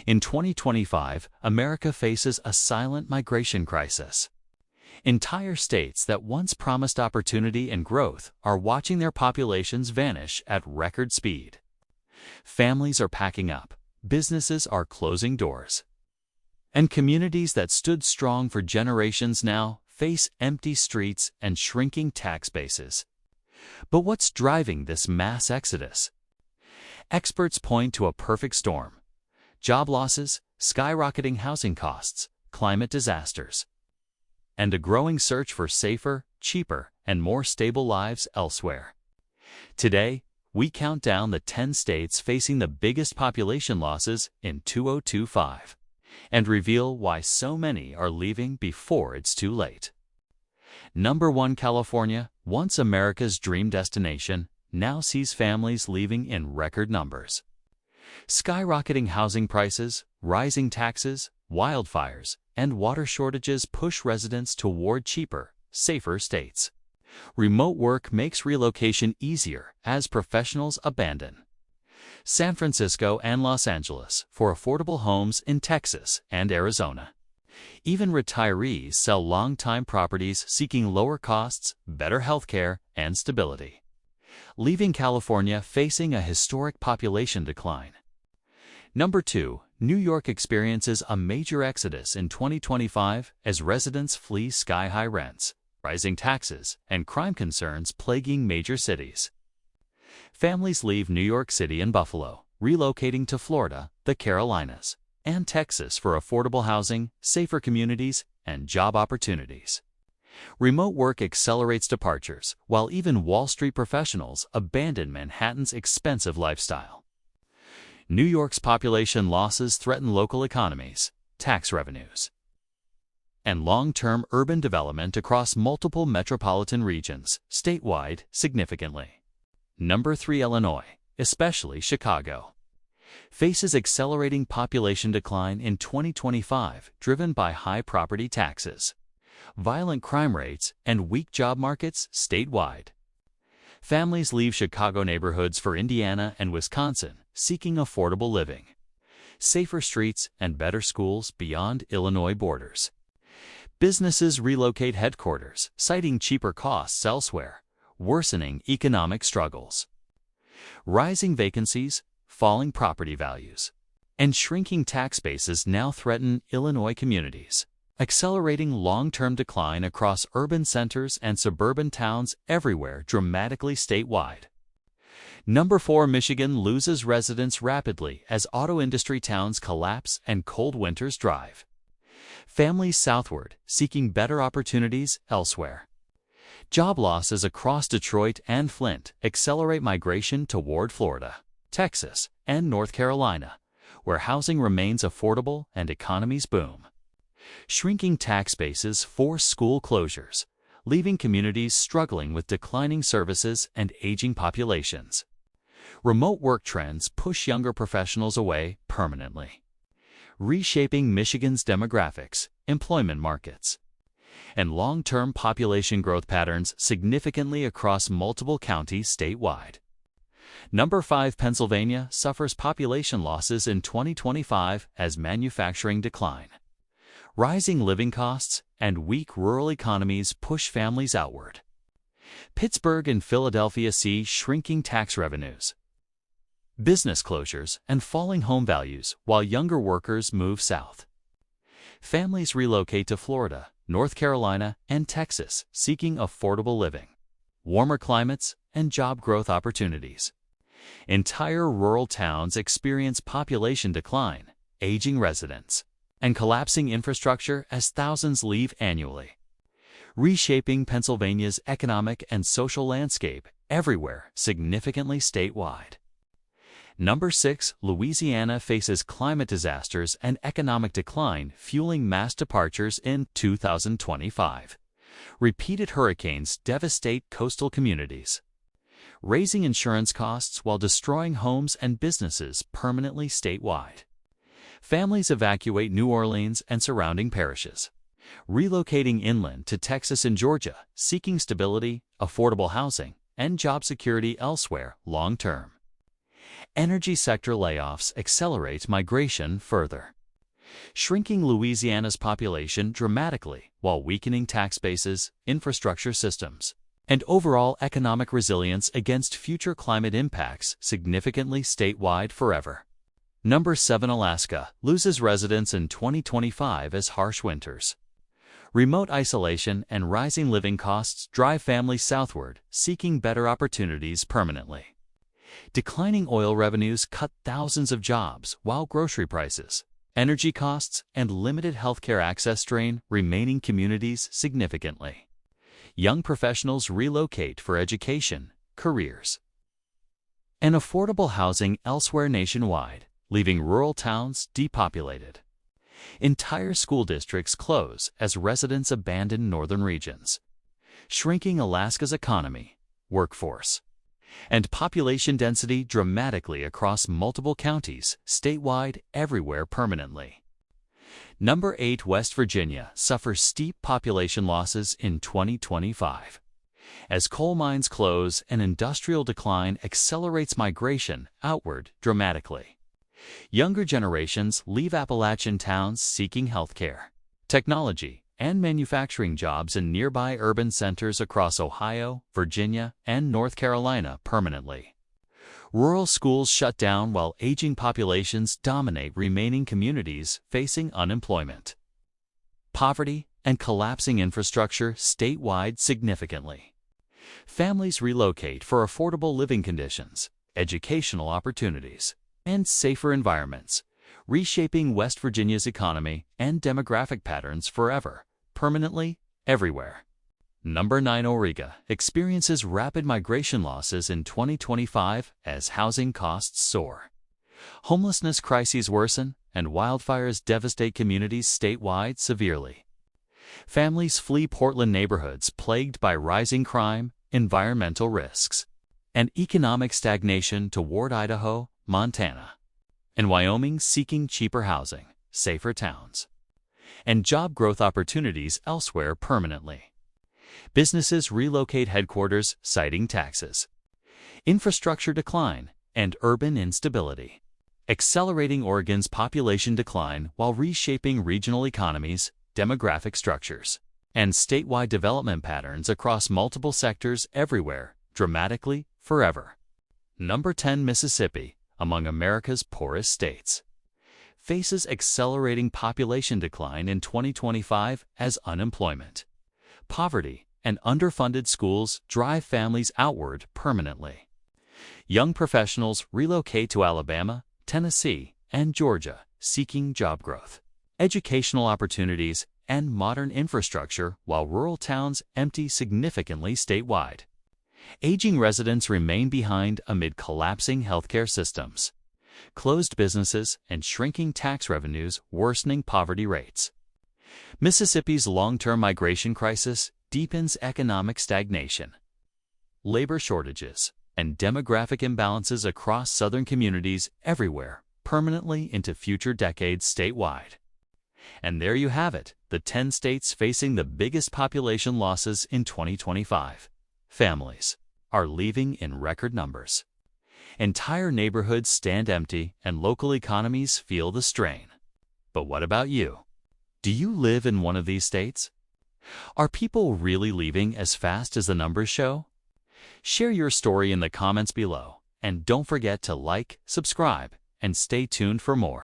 In 2025, America faces a silent migration crisis. Entire states that once promised opportunity and growth are watching their populations vanish at record speed. Families are packing up, businesses are closing doors, and communities that stood strong for generations now face empty streets and shrinking tax bases. But what's driving this mass exodus? Experts point to a perfect storm: job losses, skyrocketing housing costs, climate disasters, and a growing search for safer, cheaper, and more stable lives elsewhere. Today, we count down the 10 states facing the biggest population losses in 2025 and reveal why so many are leaving before it's too late. Number 1. California, once America's dream destination, now sees families leaving in record numbers. Skyrocketing housing prices, rising taxes, wildfires, and water shortages push residents toward cheaper, safer states. Remote work makes relocation easier as professionals abandon San Francisco and Los Angeles for affordable homes in Texas and Arizona. Even retirees sell long-time properties seeking lower costs, better healthcare, and stability, leaving California facing a historic population decline. Number 2. New York experiences a major exodus in 2025 as residents flee sky-high rents, rising taxes, and crime concerns plaguing major cities. Families leave New York City and Buffalo, relocating to Florida, the Carolinas, and Texas for affordable housing, safer communities, and job opportunities. Remote work accelerates departures, while even Wall Street professionals abandon Manhattan's expensive lifestyle. New York's population losses threaten local economies, tax revenues, and long-term urban development across multiple metropolitan regions, statewide, significantly. Number 3. Illinois, especially Chicago, faces accelerating population decline in 2025 driven by high property taxes, violent crime rates, and weak job markets statewide. Families leave Chicago neighborhoods for Indiana and Wisconsin, seeking affordable living, safer streets, and better schools beyond Illinois borders. Businesses relocate headquarters, citing cheaper costs elsewhere, worsening economic struggles. Rising vacancies, falling property values, and shrinking tax bases now threaten Illinois communities, accelerating long-term decline across urban centers and suburban towns everywhere dramatically statewide. Number 4. Michigan loses residents rapidly as auto industry towns collapse and cold winters drive families southward, seeking better opportunities elsewhere. Job losses across Detroit and Flint accelerate migration toward Florida, Texas, and North Carolina, where housing remains affordable and economies boom. Shrinking tax bases force school closures, leaving communities struggling with declining services and aging populations. Remote work trends push younger professionals away permanently, reshaping Michigan's demographics, employment markets, and long-term population growth patterns significantly across multiple counties statewide. Number 5. Pennsylvania suffers population losses in 2025 as manufacturing decline. Rising living costs and weak rural economies push families outward. Pittsburgh and Philadelphia see shrinking tax revenues, business closures, and falling home values, while younger workers move south. Families relocate to Florida, North Carolina, and Texas, seeking affordable living, warmer climates, and job growth opportunities. Entire rural towns experience population decline, aging residents, and collapsing infrastructure as thousands leave annually, reshaping Pennsylvania's economic and social landscape everywhere significantly statewide. Number 6. Louisiana faces climate disasters and economic decline fueling mass departures in 2025. Repeated hurricanes devastate coastal communities, raising insurance costs while destroying homes and businesses permanently statewide. Families evacuate New Orleans and surrounding parishes, relocating inland to Texas and Georgia, seeking stability, affordable housing, and job security elsewhere long-term. Energy sector layoffs accelerate migration further, shrinking Louisiana's population dramatically while weakening tax bases, infrastructure systems, and overall economic resilience against future climate impacts significantly statewide forever. Number 7. Alaska loses residents in 2025 as harsh winters. Remote isolation and rising living costs drive families southward, seeking better opportunities permanently. Declining oil revenues cut thousands of jobs, while grocery prices, energy costs, and limited healthcare access strain remaining communities significantly. Young professionals relocate for education, careers, and affordable housing elsewhere nationwide, leaving rural towns depopulated. Entire school districts close as residents abandon northern regions, shrinking Alaska's economy, workforce, and population density dramatically across multiple counties, statewide, everywhere permanently. Number 8. West Virginia suffers steep population losses in 2025. As coal mines close and industrial decline accelerates migration outward dramatically. Younger generations leave Appalachian towns seeking healthcare, technology, and manufacturing jobs in nearby urban centers across Ohio, Virginia, and North Carolina permanently. Rural schools shut down while aging populations dominate remaining communities facing unemployment, poverty, and collapsing infrastructure statewide significantly. Families relocate for affordable living conditions, educational opportunities, and safer environments, reshaping West Virginia's economy and demographic patterns forever, permanently, everywhere. Number 9. Auriga experiences rapid migration losses in 2025 as housing costs soar. Homelessness crises worsen, and wildfires devastate communities statewide severely. Families flee Portland neighborhoods plagued by rising crime, environmental risks, and economic stagnation toward Idaho, Montana, and Wyoming, seeking cheaper housing, safer towns, and job growth opportunities elsewhere permanently. Businesses relocate headquarters, citing taxes, infrastructure decline, and urban instability, accelerating Oregon's population decline while reshaping regional economies, demographic structures, and statewide development patterns across multiple sectors everywhere, dramatically, forever. Number 10. Mississippi, among America's poorest states, faces accelerating population decline in 2025 as unemployment, poverty, and underfunded schools drive families outward permanently. Young professionals relocate to Alabama, Tennessee, and Georgia, seeking job growth, educational opportunities, and modern infrastructure, while rural towns empty significantly statewide. Aging residents remain behind amid collapsing healthcare systems, closed businesses, and shrinking tax revenues worsening poverty rates. Mississippi's long-term migration crisis deepens economic stagnation, labor shortages, and demographic imbalances across southern communities everywhere, permanently into future decades statewide. And there you have it, the 10 states facing the biggest population losses in 2025. Families are leaving in record numbers. Entire neighborhoods stand empty and local economies feel the strain. But what about you? Do you live in one of these states? Are people really leaving as fast as the numbers show? Share your story in the comments below, and don't forget to like, subscribe, and stay tuned for more.